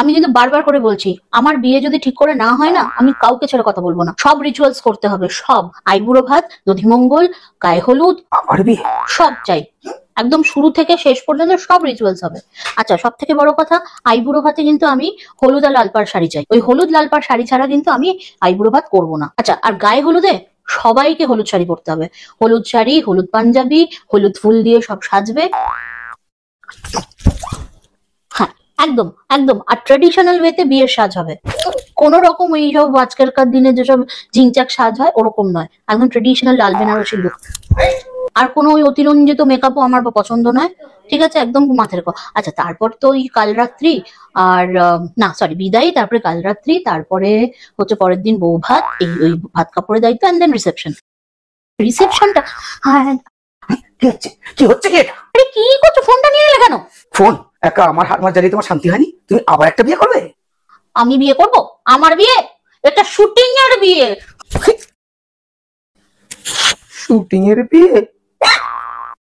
আমি কিন্তু বারবার করে বলছি, আমার বিয়ে যদি ঠিক করে না হয় না, আমি কাউকে ছেড়ে কথা বলবো না। সব রিচুয়ালস করতে হবে, সব। আইবুড়ো ভাত, দধিমঙ্গল, গায়ে হলুদ, আমার বিয়ে সব চাই। একদম শুরু থেকে শেষ পর্যন্ত সব রিচুয়ালস হবে। আচ্ছা, সব থেকে বড় কথা, আইবুড়ো ভাতে কিন্তু আমি হলুদ আর লাল পাড় শাড়ি চাই। ওই হলুদ লাল পাড় শাড়ি ছাড়া কিন্তু আমি আইবুড়ো ভাত করবো না। আচ্ছা, আর গায়ে হলুদে সবাইকে হলুদ শাড়ি পরতে হবে। হলুদ শাড়ি, হলুদ পাঞ্জাবি, হলুদ ফুল দিয়ে সব সাজবে। হ্যাঁ, একদম একদম। আর ট্রেডিশনাল ওয়েতে বিয়ের সাজ হবে। কোন রকম এইসব আজকালকার দিনে যেসব ঝিংচাক সাজ হয় ওরকম নয়, একদম ট্রেডিশনাল লাল বেনারসি লুক। আর কোনো ওই অতিরঞ্জিত মেকআপও আমার পছন্দ নয়, ঠিক আছে? একদম মাথার আচ্ছা, তারপর তো ওই কাল রাত্রি আর না সরি বিদায়, তারপরে কাল রাত্রি, তারপরে হচ্ছে পরের দিন বউ ভাত, এই ওই ভাত কাপড়ের দায়িত্ব, এন্ড দেন রিসেপশন। রিসেপশনটা হ্যাঁ। কি হচ্ছে কি এটা? আরে কি করছো? ফোনটা নিয়ে এলে কেন? ফোন একা আমার হাত মার জ্বালিয়ে তোমার শান্তি হয়নি? তুমি আবার একটা বিয়ে করবে? আমি বিয়ে করব? আমার বিয়ে? এটা শুটিং এর বিয়ে। শুটিং এর বিয়ে?